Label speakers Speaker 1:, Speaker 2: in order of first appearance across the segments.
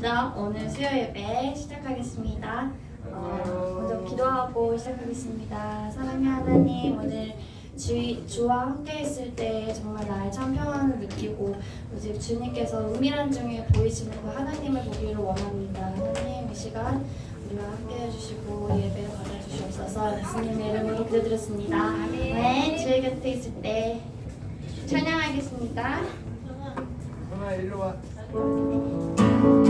Speaker 1: 먼저 오늘 수요 예배 시작하겠습니다. 먼저 기도하고 시작하겠습니다. 사랑의 하나님, 오늘 주와 함께 있을 때 정말 나의 참 평안을 느끼고 오직 주님께서 은밀한 중에 보이시는 그 하나님을 보기를 원합니다. 하나님, 이 시간 우리와 함께 해주시고 예배 받아주시옵소서. 예수님의 이름으로 기도드렸습니다. 아멘. 주의 곁에 있을 때 찬양하겠습니다.
Speaker 2: 전화 일로 와.
Speaker 3: 나를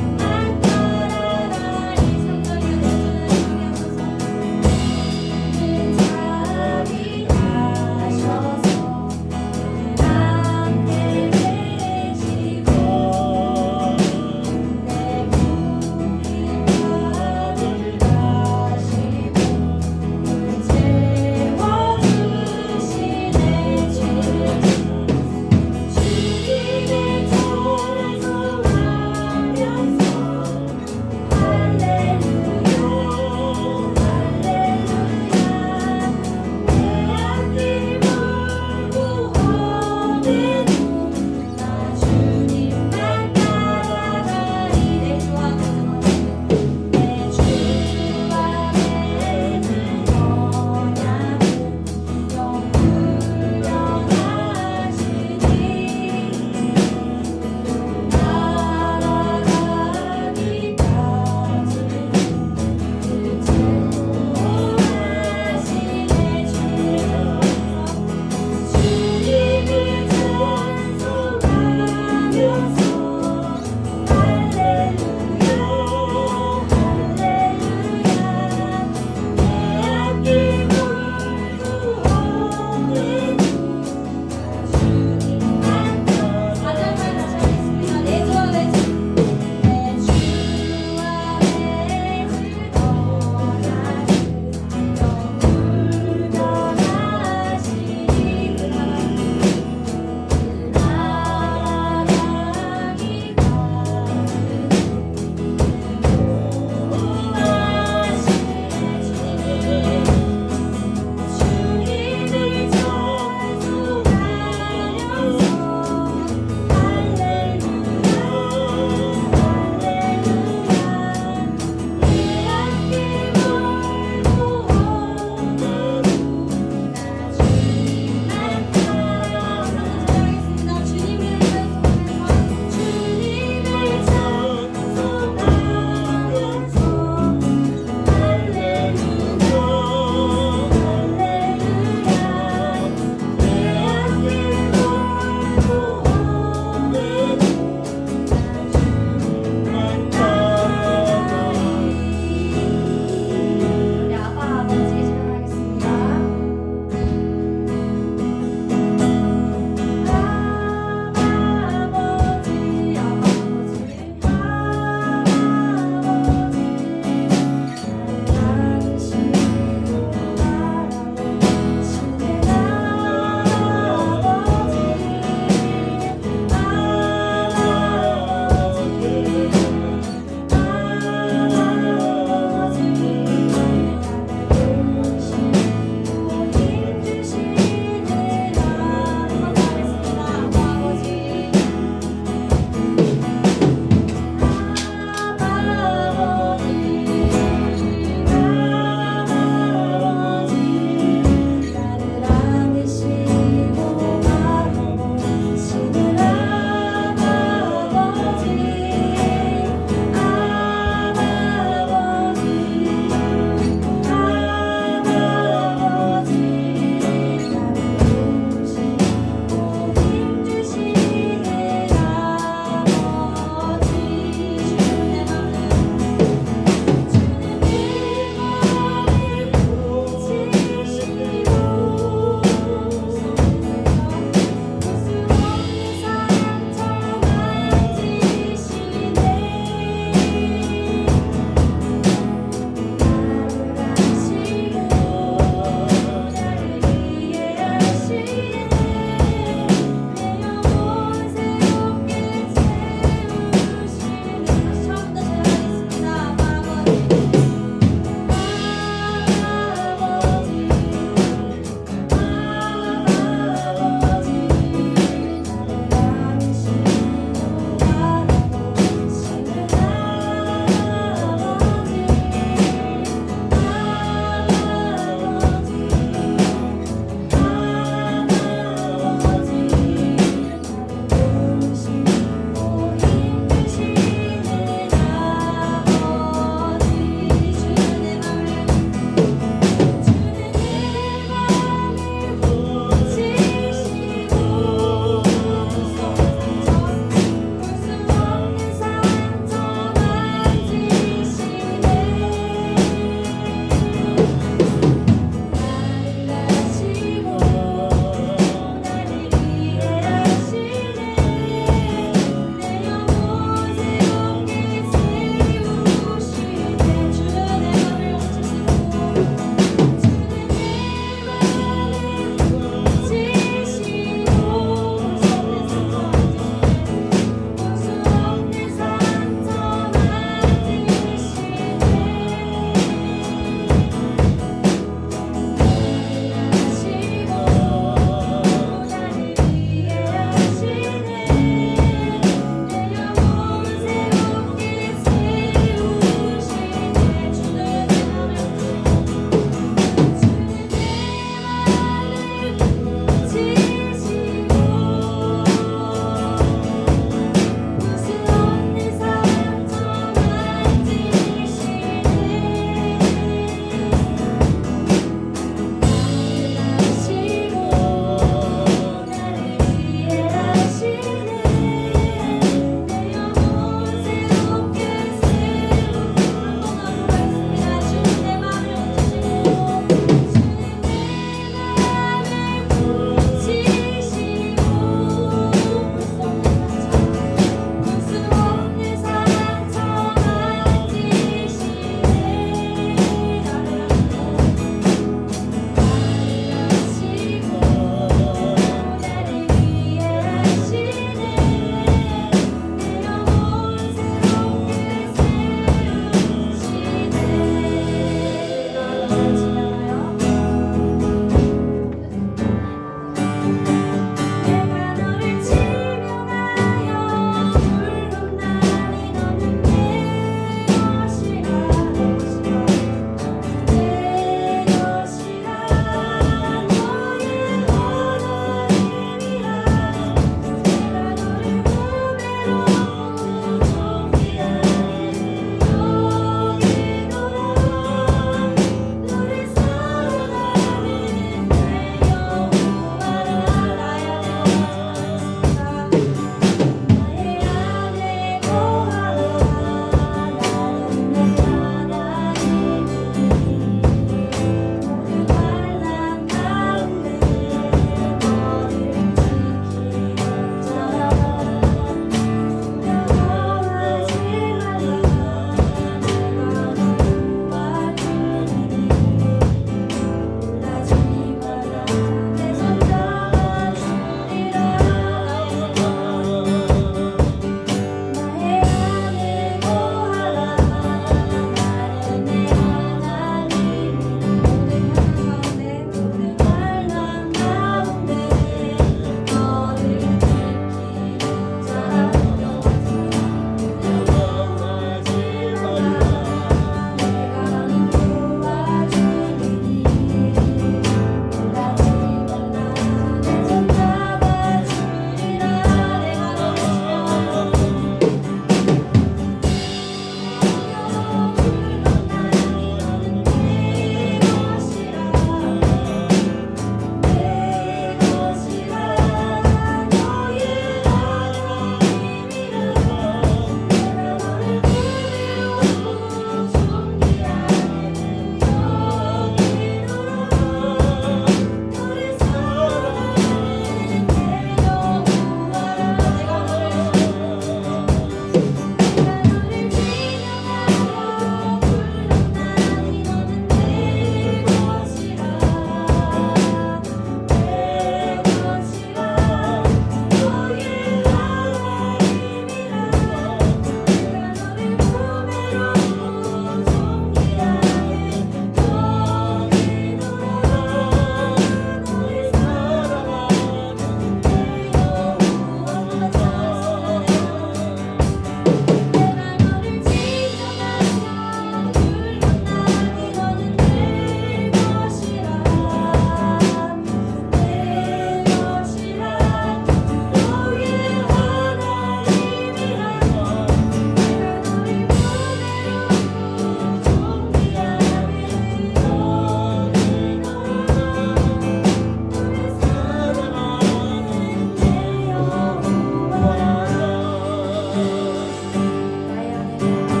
Speaker 1: 나의 안에 예배를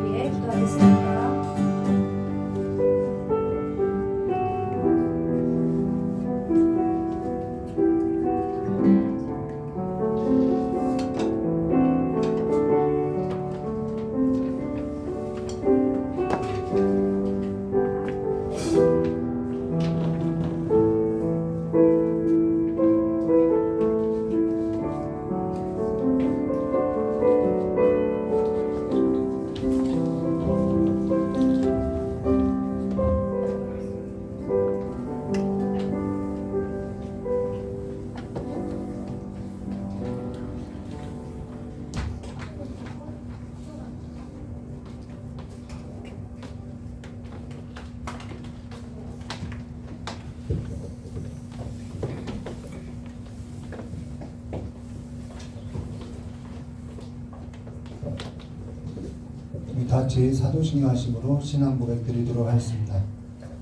Speaker 1: 위해 기도하겠습니다.
Speaker 3: 우리 다 같이 사도신경 하심으로 신앙 고백 드리도록 하겠습니다.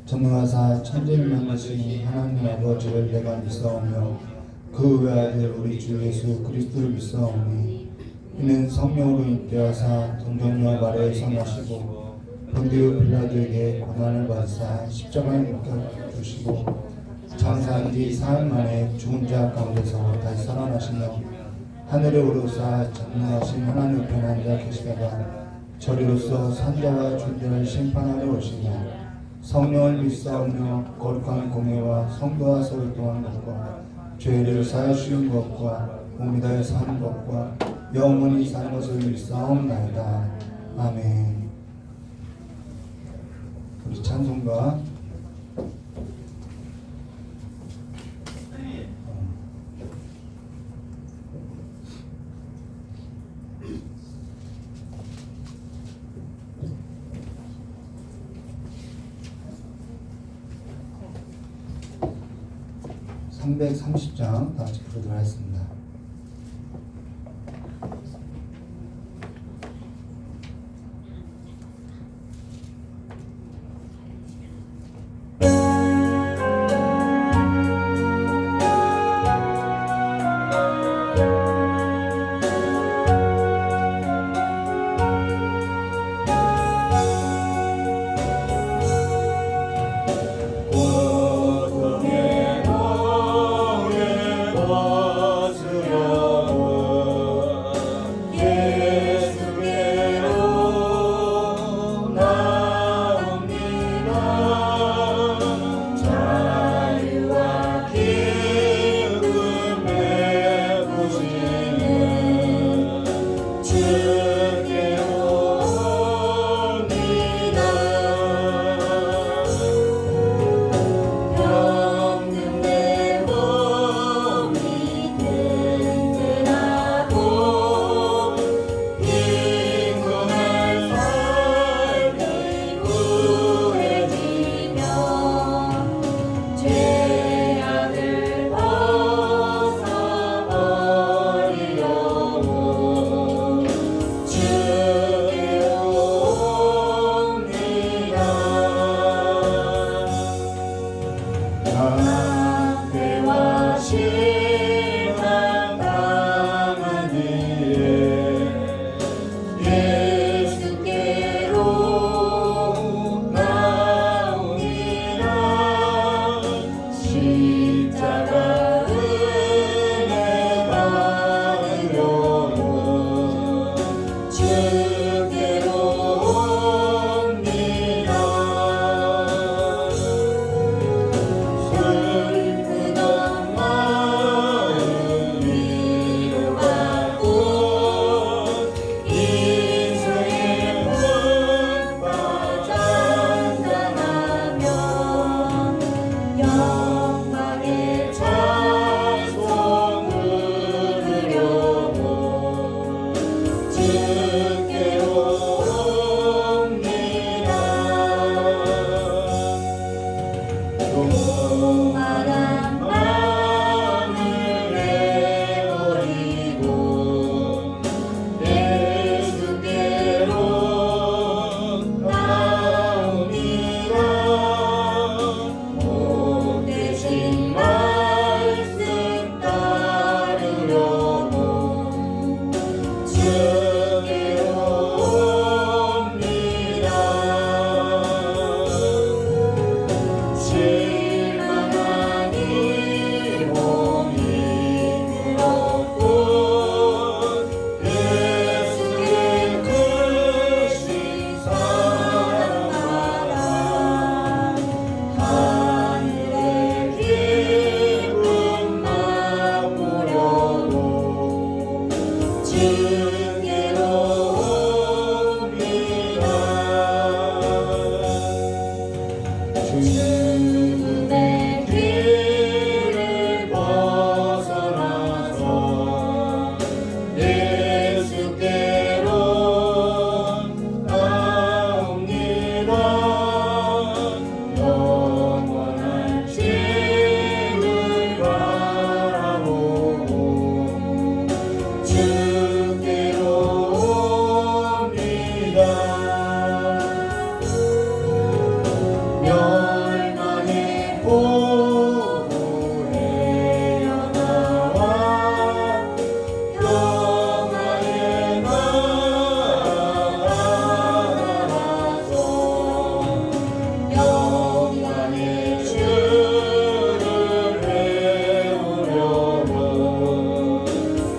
Speaker 3: 전능하사 천재만하신 하나님 아버지를 내가 믿사오며 그 외아들 우리 주 예수 그리스도를 믿사오니 이는 성령으로 인도하사 동정녀 마리아에 선하시고 본디오 빌라도에게 고난을 받으사 십자가에 못 주시고 장사한 뒤 사흘 만에 죽은 자 가운데서 다시 살아나시며 하늘에 오르사 전능하신 하나님 편에 앉아 계시다가 저리로서 산자와 존재를 심판하러 오시며 성령을 믿사오며 거룩한 공예와 성도와 소유통한 것과 죄를 사하시는 것과 몸이 다해 사는 것과 영원히 사는 것을 믿사옵나이다. 아멘. 우리 찬송가 330장 다 같이 부르도록 하겠습니다.
Speaker 4: 고통의 고에
Speaker 3: 십자가 은혜 받으려고 주께로 옵니다. 슬프던 마음 위로받고 인생의 문바 잔잔하며 영광의 찬송 부르려고 주께로 옵니다. 교만한 마음을 내버리고 예수께로 나옵니다. 복되신 말씀 따르려고 주께로 옵니다. 실망하니 몸이 부럽고 예수의 크신 사랑하라. 하늘의 기쁨 맛보려고 주께로 옵니다. 죽음의 길을 벗어나서 예수께로 나옵니다. 영원한 집을 바라보고 주께로 옵니다. 멸망의 보호에 나와 평화에 나아가서 영광의 주를 배우려고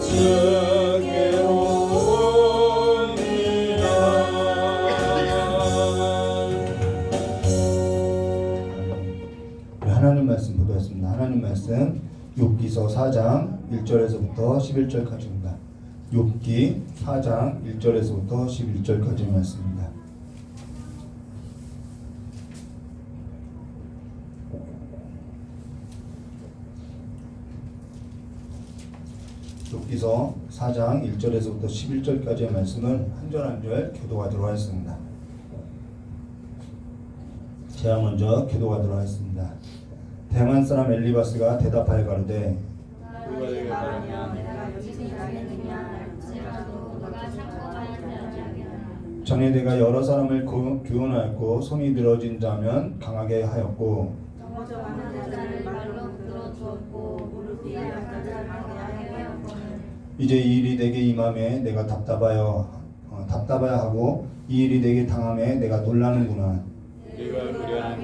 Speaker 3: 주께로 옵니다. 하나님 말씀 보겠습니다. 하나님 말씀 욥기서 4장 1절에서부터 11절까지입니다. 욥기 4장 1절에서부터 11절까지 말씀입니다. 욥기서 4장 1절에서부터 11절까지의 말씀을 한 절 한 절 교도하도록 하겠습니다. 제가 먼저 교도하도록 하겠습니다. 대만 사람 엘리바스가 대답하여 가로되
Speaker 2: 누가 내게 말하면
Speaker 3: 전에 내가 여러 사람을 교훈하였고 손이 늘어진 자면 강하게 하였고 이제 이 일이 내게 임함에 내가 답답하여 하고 이 일이 내게 당함에 내가 놀라는구나.
Speaker 2: 내가 그리하는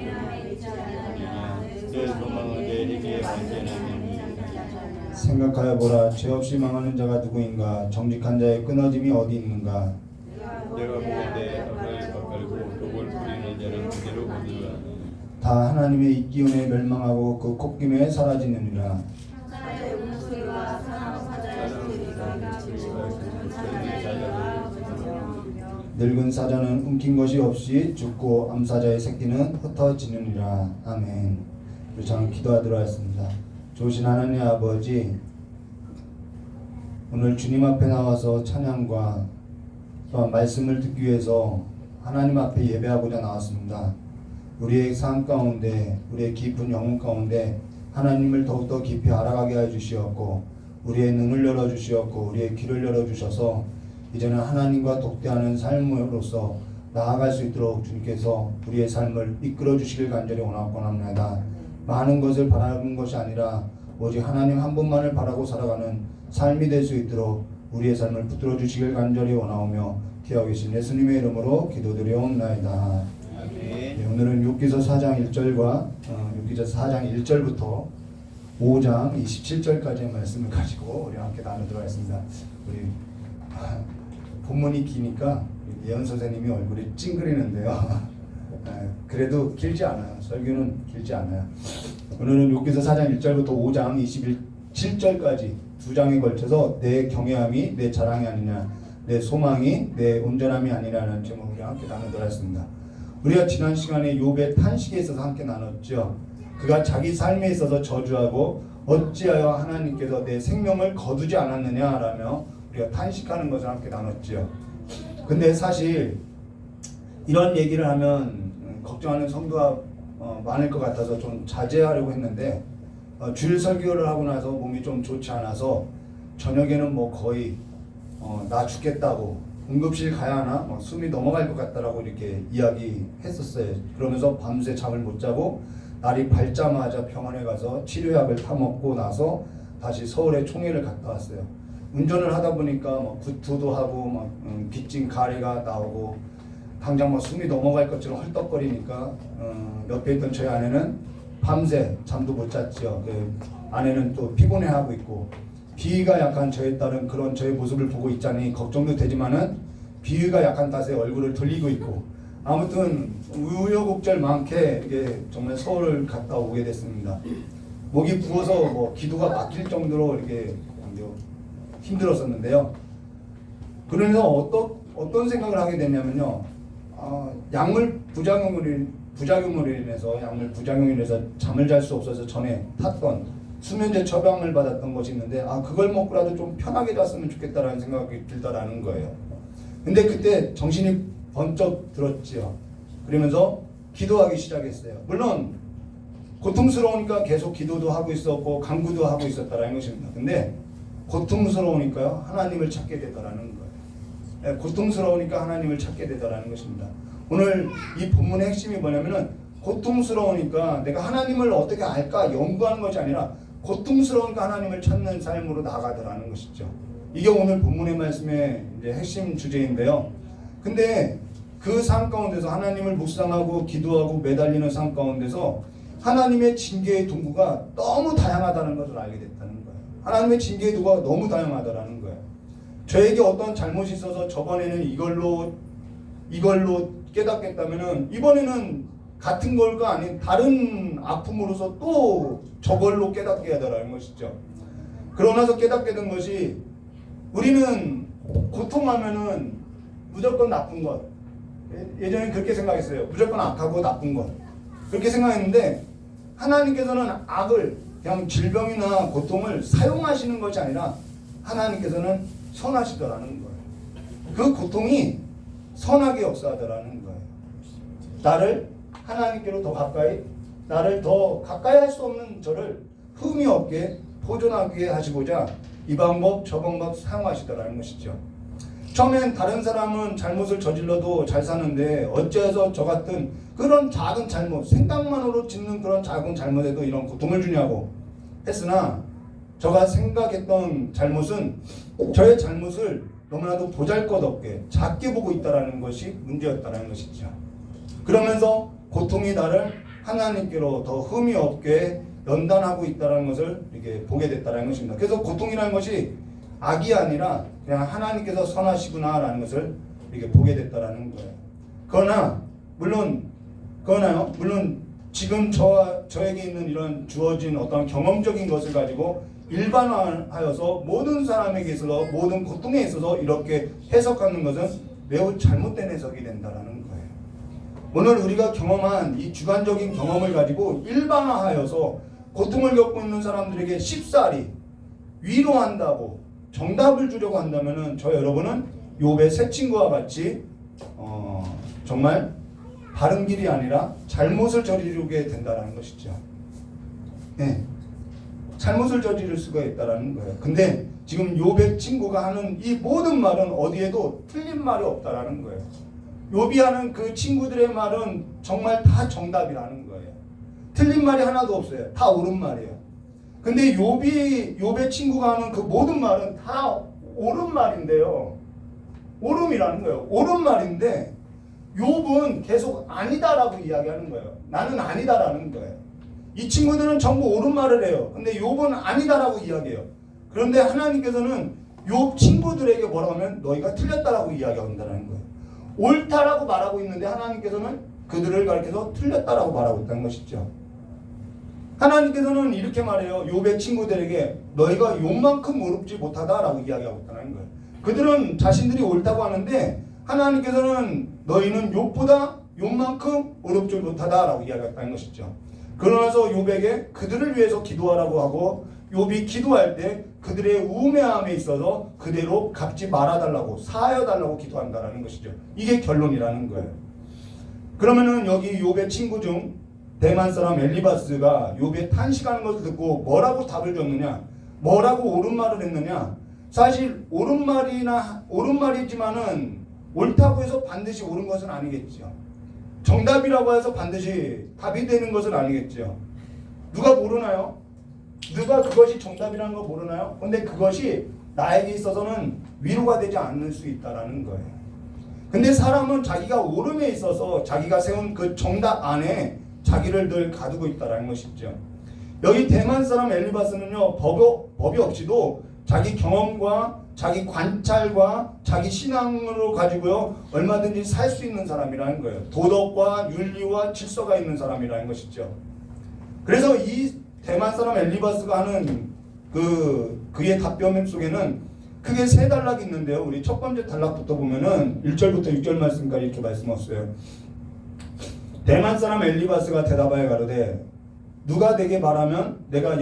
Speaker 2: 내 소망은 내게 언제나
Speaker 3: 생각하여 보라. 죄 없이 망하는 자가 누구인가? 정직한 자의 끊어짐이 어디 있는가?
Speaker 2: 내가 보건대 악을 깎고 독을 부리는 자는 그대로 거두라.
Speaker 3: 다 하나님의 기운에 멸망하고 그 콧김에 사라지느니라. 늙은 사자는 움킨 것이 없이 죽고 암사자의 새끼는 흩어지느니라. 아멘. 저는 기도하도록 하겠습니다. 좋으신 하나님 아버지, 오늘 주님 앞에 나와서 찬양과 또한 말씀을 듣기 위해서 하나님 앞에 예배하고자 나왔습니다. 우리의 삶 가운데, 우리의 깊은 영혼 가운데 하나님을 더욱더 깊이 알아가게 해주시었고, 우리의 눈을 열어주시었고, 우리의 귀를 열어주셔서 이제는 하나님과 독대하는 삶으로서 나아갈 수 있도록 주님께서 우리의 삶을 이끌어 주시길 간절히 원합니다. 많은 것을 바라는 것이 아니라 오직 하나님 한 분만을 바라고 살아가는 삶이 될 수 있도록 우리의 삶을 붙들어 주시길 간절히 원하오며 기하고 계신 예수님의 이름으로 기도드리옵나이다. 네, 오늘은 욥기서 4장 1절과 욥기서 4장 1절부터 5장 27절까지의 말씀을 가지고 우리 함께 나누도록 하겠습니다. 우리 본문이 기니까 예언 선생님이 얼굴이 찡그리는데요. 그래도 길지 않아요. 설교는 길지 않아요. 오늘은 욥기서 4장 1절부터 5장 27절까지 두 장에 걸쳐서 내 경외함이 내 자랑이 아니냐, 내 소망이 내 온전함이 아니라는 제목으로 우리 함께 나누도록 하겠습니다. 우리가 지난 시간에 욥의 탄식에 있어서 함께 나눴죠. 그가 자기 삶에 있어서 저주하고 어찌하여 하나님께서 내 생명을 거두지 않았느냐라며 우리가 탄식하는 것을 함께 나눴죠. 근데 사실 이런 얘기를 하면 걱정하는 성도가 많을 것 같아서 좀 자제하려고 했는데 주일 설교를 하고 나서 몸이 좀 좋지 않아서 저녁에는 뭐 거의 나 죽겠다고 응급실 가야 하나 숨이 넘어갈 것 같다라고 이렇게 이야기했었어요. 그러면서 밤새 잠을 못 자고 날이 밝자마자 병원에 가서 치료약을 타먹고 나서 다시 서울에 총회를 갔다 왔어요. 운전을 하다 보니까 구토도 하고 빚진 가래가 나오고 당장 숨이 넘어갈 것처럼 헐떡거리니까 옆에 있던 저희 아내는 밤새 잠도 못 잤죠. 그 아내는 또 피곤해하고 있고 비위가 약한 저에 따른 그런 저의 모습을 보고 있자니 걱정도 되지만은 비위가 약한 탓에 얼굴을 돌리고 있고 아무튼 우여곡절 많게 이게 정말 서울을 갔다 오게 됐습니다. 목이 부어서 기도가 막힐 정도로 이렇게 힘들었었는데요. 그러면서 어떤 생각을 하게 됐냐면요. 약물 부작용으로 인해서 잠을 잘 수 없어서 전에 탔던 수면제 처방을 받았던 것이 있는데 그걸 먹고라도 좀 편하게 잤으면 좋겠다라는 생각이 들더라는 거예요. 근데 그때 정신이 번쩍 들었지요. 그러면서 기도하기 시작했어요. 물론 고통스러우니까 계속 기도도 하고 있었고 간구도 하고 있었다라는 것입니다. 근데 고통스러우니까요 하나님을 찾게 되더라는 거예요. 고통스러우니까 하나님을 찾게 되더라는 것입니다. 오늘 이 본문의 핵심이 뭐냐면은 고통스러우니까 내가 하나님을 어떻게 알까 연구하는 것이 아니라 고통스러우니까 하나님을 찾는 삶으로 나가더라는 것이죠. 이게 오늘 본문의 말씀의 이제 핵심 주제인데요. 근데 그 삶 가운데서 하나님을 묵상하고 기도하고 매달리는 삶 가운데서 하나님의 징계의 도구가 너무 다양하다는 것을 알게 됐다는 거예요. 하나님의 징계의 도구가 너무 다양하다는 거예요. 저에게 어떤 잘못이 있어서 저번에는 이걸로 깨닫겠다면은 이번에는 같은 걸까 아닌 다른 아픔으로서 또 저걸로 깨닫게 하더라는 것이죠. 그러고 나서 깨닫게 된 것이 우리는 고통하면은 무조건 나쁜 것. 예전에 그렇게 생각했어요. 무조건 악하고 나쁜 것. 그렇게 생각했는데 하나님께서는 악을 그냥 질병이나 고통을 사용하시는 것이 아니라 하나님께서는 선하시더라는 거예요. 그 고통이 선하게 역사하더라는 거예요. 나를 하나님께로 더 가까이, 나를 더 가까이 할 수 없는 저를 흠이 없게 보존하게 하시고자 이 방법 저 방법 사용하시더라는 것이죠. 처음엔 다른 사람은 잘못을 저질러도 잘 사는데 어째서 저 같은 그런 작은 잘못, 생각만으로 짓는 그런 작은 잘못에도 이런 고통을 주냐고 했으나 저가 생각했던 잘못은 저의 잘못을 너무나도 보잘것없게 작게 보고 있다는 것이 문제였다는 것이죠. 그러면서 고통이 나를 하나님께로 더 흠이 없게 연단하고 있다는 것을 이렇게 보게 됐다는 것입니다. 그래서 고통이라는 것이 악이 아니라 그냥 하나님께서 선하시구나라는 것을 이렇게 보게 됐다는 거예요. 그러나 물론 지금 저에게 있는 이런 주어진 어떤 경험적인 것을 가지고 일반화하여서 모든 사람에게 있어서 모든 고통에 있어서 이렇게 해석하는 것은 매우 잘못된 해석이 된다는 거예요. 오늘 우리가 경험한 이 주관적인 경험을 가지고 일반화하여서 고통을 겪고 있는 사람들에게 쉽사리 위로한다고 정답을 주려고 한다면은 저 여러분은 욥의 세 친구와 같이 정말 바른 길이 아니라 잘못을 저지르게 된다는 것이죠. 네. 잘못을 저지를 수가 있다는 거예요. 근데 지금 욥의 친구가 하는 이 모든 말은 어디에도 틀린 말이 없다라는 거예요. 욥이 하는 그 친구들의 말은 정말 다 정답이라는 거예요. 틀린 말이 하나도 없어요. 다 옳은 말이에요. 근데 욥의 친구가 하는 그 모든 말은 다 옳은 말인데요. 옳음이라는 거예요. 옳은 말인데 욥은 계속 아니다라고 이야기하는 거예요. 나는 아니다라는 거예요. 이 친구들은 전부 옳은 말을 해요. 근데 욥은 아니다라고 이야기해요. 그런데 하나님께서는 욥 친구들에게 뭐라고 하면 너희가 틀렸다라고 이야기한다는 거예요. 옳다라고 말하고 있는데 하나님께서는 그들을 가리켜서 틀렸다라고 말하고 있다는 것이죠. 하나님께서는 이렇게 말해요. 욥의 친구들에게 너희가 욥만큼 어렵지 못하다라고 이야기하고 있다는 거예요. 그들은 자신들이 옳다고 하는데 하나님께서는 너희는 욥만큼 어렵지 못하다라고 이야기했다는 것이죠. 그러나서 욥에게 그들을 위해서 기도하라고 하고 욥이 기도할 때 그들의 우매함에 있어서 그대로 갚지 말아달라고 사하여달라고 기도한다는 것이죠. 이게 결론이라는 거예요. 그러면은 여기 욥의 친구 중 대만 사람 엘리바스가 욥의 탄식하는 것을 듣고 뭐라고 답을 줬느냐, 뭐라고 옳은 말을 했느냐. 사실 옳은 말이지만은 옳다고 해서 반드시 옳은 것은 아니겠죠. 정답이라고 해서 반드시 답이 되는 것은 아니겠죠. 누가 모르나요? 누가 그것이 정답이라는 거 모르나요? 근데 그것이 나에게 있어서는 위로가 되지 않을 수 있다라는 거예요. 근데 사람은 자기가 옳음에 있어서 자기가 세운 그 정답 안에 자기를 늘 가두고 있다라는 것이죠. 여기 대만 사람 엘리바스는요, 법이 없이도 자기 경험과 자기 관찰과 자기 신앙으로 가지고요 얼마든지 살 수 있는 사람이라는 거예요. 도덕과 윤리와 질서가 있는 사람이라는 것이죠. 그래서 이 대만 사람 엘리바스가 하는 그의 답변 속에는 크게 세 단락이 있는데요. 우리 첫 번째 단락부터 보면은 1절부터 6절 말씀까지 이렇게 말씀하셨어요. 대만 사람 엘리바스가 대답하여 가로되 누가 내게 말하면 내가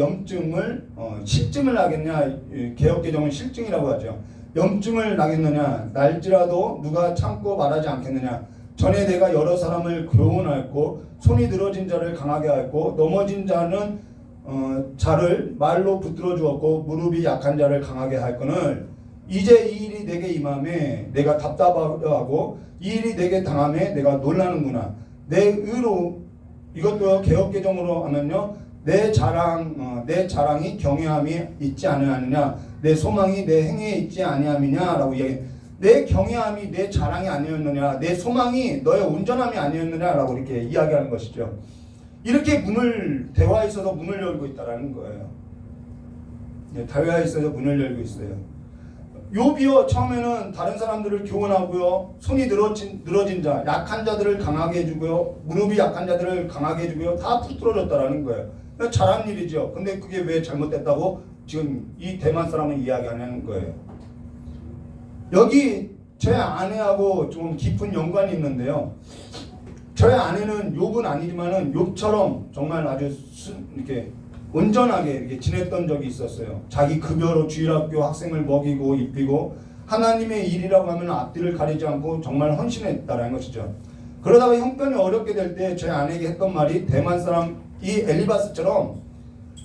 Speaker 3: 실증을 하겠냐. 개역개정은 실증이라고 하죠. 염증을 나겠느냐. 날지라도 누가 참고 말하지 않겠느냐. 전에 내가 여러 사람을 교훈하였고 손이 늘어진 자를 강하게 하였고 넘어진 자는 자를 말로 붙들어 주었고 무릎이 약한 자를 강하게 하였거늘 이제 이 일이 내게 임함에 내가 답답하고 이 일이 내게 당함에 내가 놀라는구나. 내 의로 이것도 개역개정으로 하면요 내 자랑이 경외함이 있지 아니하느냐. 내 소망이 내 행위에 있지 아니함이냐라고 이야기. 내 경외함이 내 자랑이 아니었느냐. 내 소망이 너의 온전함이 아니었느냐라고 이렇게 이야기하는 것이죠. 이렇게 대화에 있어서 문을 열고 있다라는 거예요. 대화에 있어서 문을 열고 있어요. 욥이요 처음에는 다른 사람들을 교훈하고요 손이 늘어진 자, 약한 자들을 강하게 해주고요 무릎이 약한 자들을 강하게 해주고요 다 붙들어줬다라는 거예요. 잘한 일이죠. 근데 그게 왜 잘못됐다고 지금 이 대만 사람은 이야기하는 거예요. 여기 제 아내하고 좀 깊은 연관이 있는데요. 저의 아내는 욥은 아니지만은 욥처럼 정말 아주 이렇게 온전하게 이렇게 지냈던 적이 있었어요. 자기 급여로 주일학교 학생을 먹이고 입히고 하나님의 일이라고 하면 앞뒤를 가리지 않고 정말 헌신했다라는 것이죠. 그러다가 형편이 어렵게 될 때 제 아내에게 했던 말이 대만 사람 이 엘리바스처럼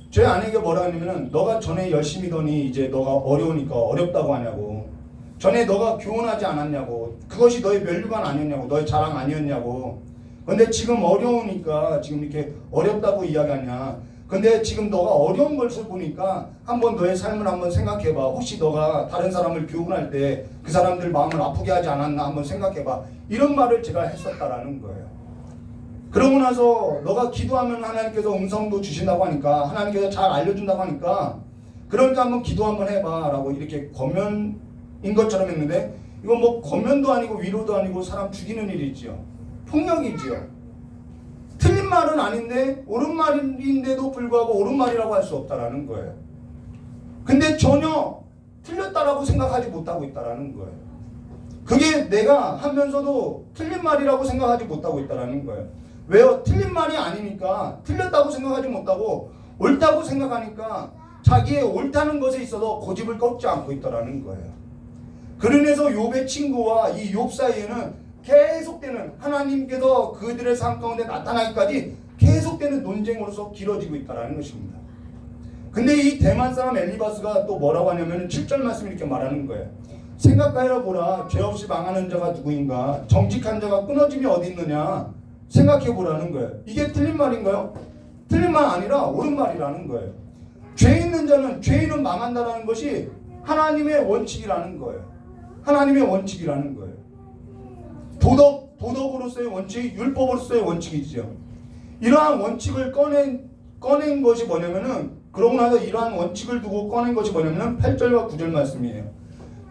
Speaker 3: 제 아내에게 뭐라 하냐면은 너가 전에 열심히더니 이제 너가 어려우니까 어렵다고 하냐고. 전에 너가 교훈하지 않았냐고. 그것이 너의 면류관 아니었냐고. 너의 자랑 아니었냐고. 근데 지금 어려우니까 지금 이렇게 어렵다고 이야기하냐. 근데 지금 너가 어려운 것을 보니까 한번 너의 삶을 한번 생각해봐. 혹시 너가 다른 사람을 교훈할 때 그 사람들 마음을 아프게 하지 않았나 한번 생각해봐. 이런 말을 제가 했었다라는 거예요. 그러고 나서 너가 기도하면 하나님께서 음성도 주신다고 하니까 하나님께서 잘 알려준다고 하니까 그러니까 한번 기도 한번 해봐 라고 이렇게 권면인 것처럼 했는데 이건 뭐 권면도 아니고 위로도 아니고 사람 죽이는 일이지요. 폭력이지요. 틀린 말은 아닌데 옳은 말인데도 불구하고 옳은 말이라고 할 수 없다라는 거예요. 근데 전혀 틀렸다라고 생각하지 못하고 있다라는 거예요. 그게 내가 하면서도 틀린 말이라고 생각하지 못하고 있다라는 거예요. 왜요? 틀린 말이 아니니까 틀렸다고 생각하지 못하고 옳다고 생각하니까 자기의 옳다는 것에 있어서 고집을 꺾지 않고 있다라는 거예요. 그러면서 욥의 친구와 이 욥 사이에는 계속되는 하나님께서 그들의 삶 가운데 나타나기까지 계속되는 논쟁으로서 길어지고 있다는 것입니다. 근데 이 대만 사람 엘리바스가 또 뭐라고 하냐면 7절 말씀 이렇게 말하는 거예요. 생각하여 보라. 죄 없이 망하는 자가 누구인가. 정직한 자가 끊어짐이 어디 있느냐. 생각해 보라는 거예요. 이게 틀린 말인가요? 틀린 말 아니라 옳은 말이라는 거예요. 죄 있는 자는 죄인은 망한다라는 것이 하나님의 원칙이라는 거예요. 하나님의 원칙이라는 거예요. 도덕으로서의 원칙, 율법으로서의 원칙이죠. 이러한 원칙을 꺼낸 것이 뭐냐면은, 그러고 나서 이러한 원칙을 두고 꺼낸 것이 뭐냐면은 8절과 9절 말씀이에요.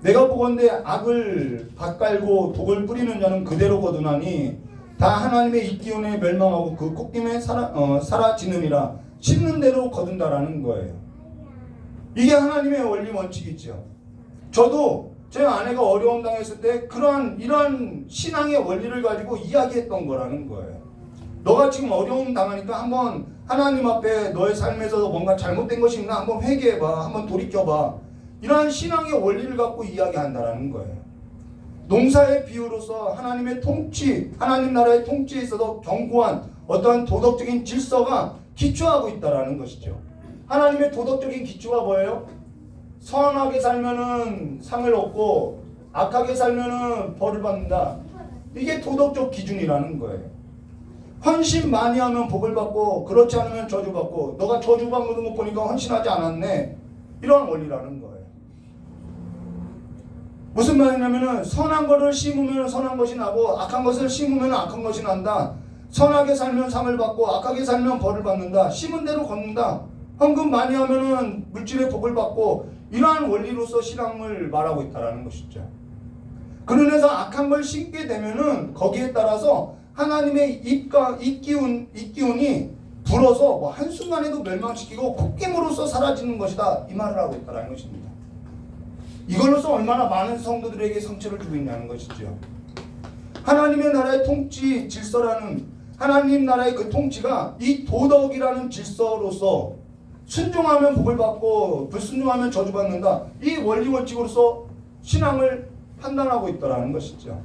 Speaker 3: 내가 보건대 악을 밭갈고 독을 뿌리는 자는 그대로 거두나니 다 하나님의 이기운에 멸망하고 그 꺾임에 사라지느니라. 심는 대로 거둔다라는 거예요. 이게 하나님의 원리 원칙이죠. 저도 제 아내가 어려움 당했을 때 이러한 신앙의 원리를 가지고 이야기했던 거라는 거예요. 너가 지금 어려움 당하니까 한번 하나님 앞에 너의 삶에서 뭔가 잘못된 것이 있나 한번 회개해봐, 한번 돌이켜봐. 이러한 신앙의 원리를 갖고 이야기한다라는 거예요. 농사의 비유로서 하나님의 통치, 하나님 나라의 통치에 있어서 견고한 어떠한 도덕적인 질서가 기초하고 있다라는 것이죠. 하나님의 도덕적인 기초가 뭐예요? 선하게 살면은 상을 얻고 악하게 살면은 벌을 받는다. 이게 도덕적 기준이라는 거예요. 헌신 많이 하면 복을 받고 그렇지 않으면 저주받고, 너가 저주받는 거 보니까 헌신하지 않았네. 이런 원리라는 거예요. 무슨 말이냐면은 선한 것을 심으면 선한 것이 나고 악한 것을 심으면 악한 것이 난다. 선하게 살면 상을 받고 악하게 살면 벌을 받는다. 심은 대로 걷는다. 헌금 많이 하면은 물질의 복을 받고, 이러한 원리로서 신앙을 말하고 있다라는 것이죠. 그러면서 악한 걸 심게 되면은 거기에 따라서 하나님의 입기운이 불어서 뭐 한순간에도 멸망시키고 콧김으로써 사라지는 것이다. 이 말을 하고 있다라는 것입니다. 이걸로써 얼마나 많은 성도들에게 상처를 주고 있냐는 것이죠. 하나님의 나라의 통치 질서라는, 하나님 나라의 그 통치가 이 도덕이라는 질서로서 순종하면 복을 받고 불순종하면 저주받는다. 이 원리 원칙으로서 신앙을 판단하고 있다라는 것이죠.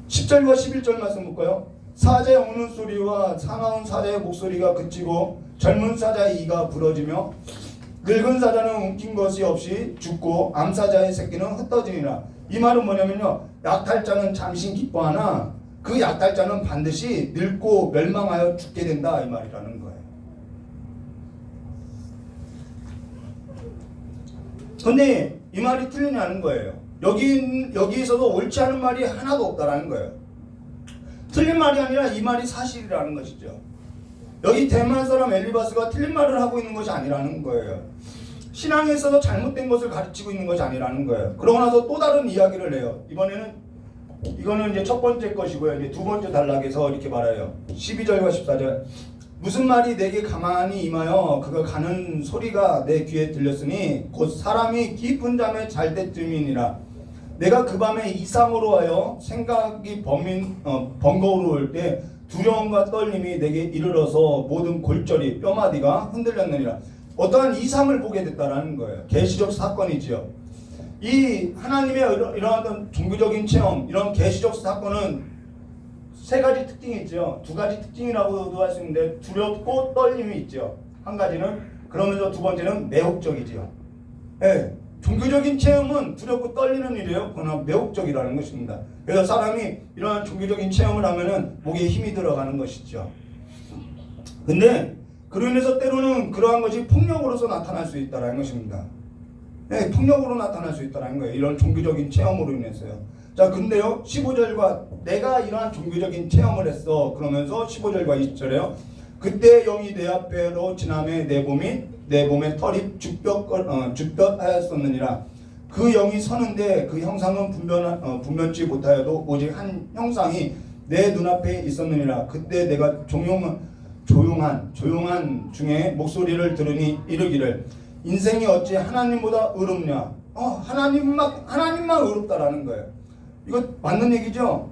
Speaker 3: 10절과 11절 말씀 볼까요? 사자의 우는 소리와 사나운 사자의 목소리가 그치고 젊은 사자의 이가 부러지며 늙은 사자는 움킨 것이 없이 죽고 암사자의 새끼는 흩어지니라. 이 말은 뭐냐면요, 약탈자는 잠시 기뻐하나 그 약탈자는 반드시 늙고 멸망하여 죽게 된다. 이 말이라는 거예요. 근데 이 말이 틀리냐는 거예요. 여기에서도 옳지 않은 말이 하나도 없다라는 거예요. 틀린 말이 아니라 이 말이 사실이라는 것이죠. 여기 대만 사람 엘리바스가 틀린 말을 하고 있는 것이 아니라는 거예요. 신앙에 있어서 잘못된 것을 가르치고 있는 것이 아니라는 거예요. 그러고 나서 또 다른 이야기를 해요. 이거는 이제 첫 번째 것이고요. 이제 두 번째 단락에서 이렇게 말해요. 12절과 14절. 무슨 말이 내게 가만히 임하여 그가 가는 소리가 내 귀에 들렸으니 곧 사람이 깊은 잠에 잘 때쯤이니라. 내가 그 밤에 이상으로 하여 생각이 번거로울 때 두려움과 떨림이 내게 이르러서 모든 골절이 뼈마디가 흔들렸느니라. 어떠한 이상을 보게 됐다라는 거예요. 계시적 사건이지요. 이 하나님의 이러한 종교적인 체험, 이런 계시적 사건은 세 가지 특징이 있죠. 두 가지 특징이라고도 할 수 있는데, 두렵고 떨림이 있죠. 한 가지는, 그러면서 두 번째는 매혹적이지요. 예, 종교적인 체험은 두렵고 떨리는 일이에요. 그러나 매혹적이라는 것입니다. 그래서 사람이 이러한 종교적인 체험을 하면은 목에 힘이 들어가는 것이죠. 근데 그로 인해서 때로는 그러한 것이 폭력으로서 나타날 수 있다는 것입니다. 네, 폭력으로 나타날 수 있다는 거예요. 이런 종교적인 체험으로 인해서요. 자, 근데요, 15절과 내가 이러한 종교적인 체험을 했어. 그러면서 15절과 20절에요. 그때 영이 내 앞에로 지나매 내 몸에 털이 죽볕하였었느니라. 그 영이 서는데 그 형상은 분변치 못하여도 오직 한 형상이 내 눈앞에 있었느니라. 그때 내가 조용한 중에 목소리를 들으니 이르기를 인생이 어찌 하나님보다 의롭냐. 하나님만 의롭다라는 거예요. 이거 맞는 얘기죠?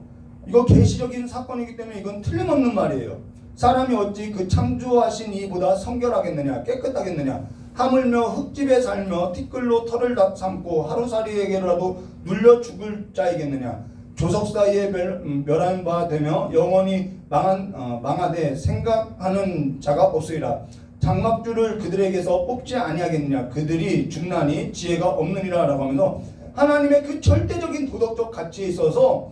Speaker 3: 이거 계시적인 사건이기 때문에 이건 틀림없는 말이에요. 사람이 어찌 그 창조하신 이보다 성결하겠느냐, 깨끗하겠느냐. 하물며 흙집에 살며 티끌로 털을 삼고 하루살이에게라도 눌려 죽을 자이겠느냐. 조석 사이에 멸한 바 되며 영원히 망하되 생각하는 자가 없으리라. 장막줄을 그들에게서 뽑지 아니하겠느냐. 그들이 죽나니 지혜가 없느니라 라고 하면서 하나님의 그 절대적인 도덕적 가치에 있어서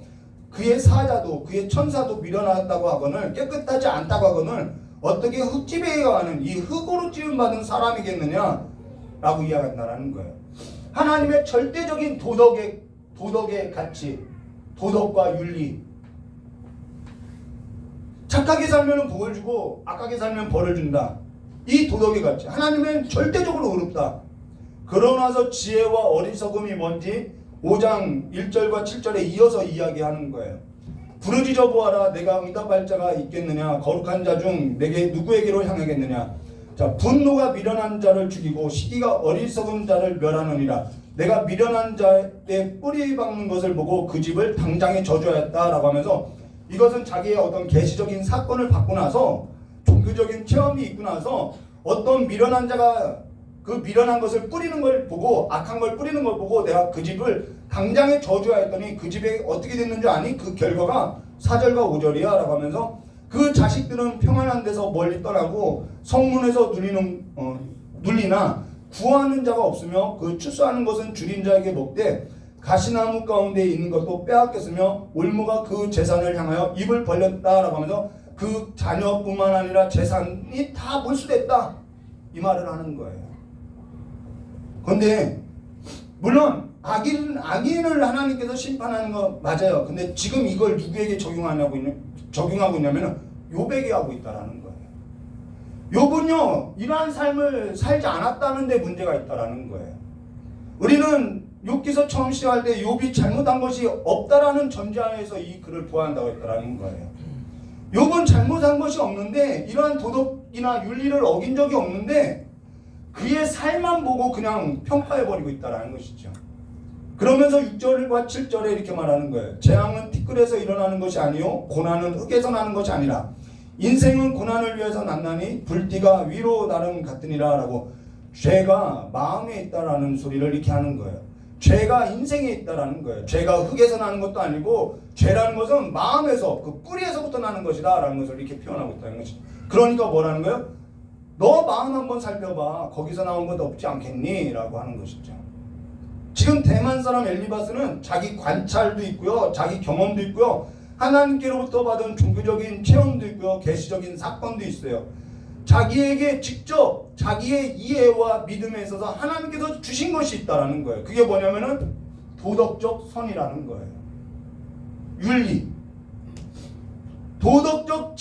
Speaker 3: 그의 사자도 그의 천사도 밀어놨다고 하거늘 깨끗하지 않다고 하거늘 어떻게 흙집에 가는 이 흙으로 지음받은 사람이겠느냐 라고 이야기한다는 거예요. 하나님의 절대적인 도덕의 가치, 도덕과 윤리. 착하게 살면 복을 주고 악하게 살면 벌을 준다. 이 도덕의 가치. 하나님은 절대적으로 의롭다. 그러나서 지혜와 어리석음이 뭔지 5장 1절과 7절에 이어서 이야기하는 거예요. 부르짖어 보아라. 내가 응답할 자가 있겠느냐. 거룩한 자 중 내게 누구에게로 향하겠느냐. 자, 분노가 미련한 자를 죽이고 시기가 어리석은 자를 멸하느니라. 내가 미련한 자의 뿌리 박는 것을 보고 그 집을 당장에 저주하였다라고 하면서 이것은 자기의 어떤 계시적인 사건을 받고 나서 종교적인 체험이 있고 나서 어떤 미련한 자가 그 미련한 것을 뿌리는 걸 보고 악한 걸 뿌리는 걸 보고 내가 그 집을 당장에 저주하였더니 그 집에 어떻게 됐는 줄 아니? 그 결과가 4절과 5절이야 라고 하면서 그 자식들은 평안한 데서 멀리 떠나고 성문에서 눌리나 구하는 자가 없으며 그 추수하는 것은 줄인 자에게 먹되 가시나무 가운데 있는 것도 빼앗겼으며 올무가 그 재산을 향하여 입을 벌렸다라고 하면서 그 자녀뿐만 아니라 재산이 다 몰수됐다 이 말을 하는 거예요. 그런데 물론 악인을 하나님께서 심판하는 거 맞아요. 근데 지금 이걸 누구에게 적용하고 있냐면 욥에게 하고 있다라는 거예요. 욥은요 이러한 삶을 살지 않았다는 데 문제가 있다라는 거예요. 우리는 욥기서 처음 시작할 때 욥이 잘못한 것이 없다라는 전제하에서 이 글을 보아한다고 했다라는 거예요. 욥은 잘못한 것이 없는데 이러한 도덕이나 윤리를 어긴 적이 없는데 그의 삶만 보고 그냥 평가해버리고 있다라는 것이죠. 그러면서 6절과 7절에 이렇게 말하는 거예요. 재앙은 티끌에서 일어나는 것이 아니요 고난은 흙에서 나는 것이 아니라 인생은 고난을 위해서 났나니 불띠가 위로 나름 같으니라 라고 죄가 마음에 있다라는 소리를 이렇게 하는 거예요. 죄가 인생에 있다라는 거예요. 죄가 흙에서 나는 것도 아니고 죄라는 것은 마음에서 그 뿌리에서부터 나는 것이다 라는 것을 이렇게 표현하고 있다는 것이죠. 그러니까 뭐라는 거예요? 너 마음 한번 살펴봐. 거기서 나온 것 없지 않겠니? 라고 하는 것이죠. 지금 대만 사람 엘리바스는 자기 관찰도 있고요. 자기 경험도 있고요. 하나님께로부터 받은 종교적인 체험도 있고요. 계시적인 사건도 있어요. 자기에게 직접 자기의 이해와 믿음에 있어서 하나님께서 주신 것이 있다라는 거예요. 그게 뭐냐면은 도덕적 선이라는 거예요. 윤리. 도덕적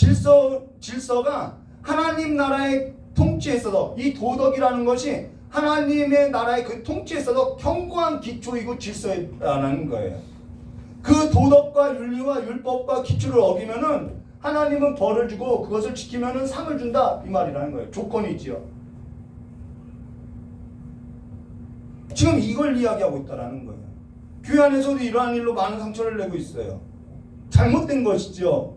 Speaker 3: 질서가 하나님 나라의 통치에 있어서 이 도덕이라는 것이 하나님의 나라의 그 통치에 있어서 견고한 기초이고 질서라는 거예요. 그 도덕과 윤리와 율법과 기초를 어기면은 하나님은 벌을 주고 그것을 지키면은 상을 준다 이 말이라는 거예요. 조건이 있지요. 지금 이걸 이야기하고 있다라는 거예요. 교회 안에서도 이러한 일로 많은 상처를 내고 있어요. 잘못된 것이죠.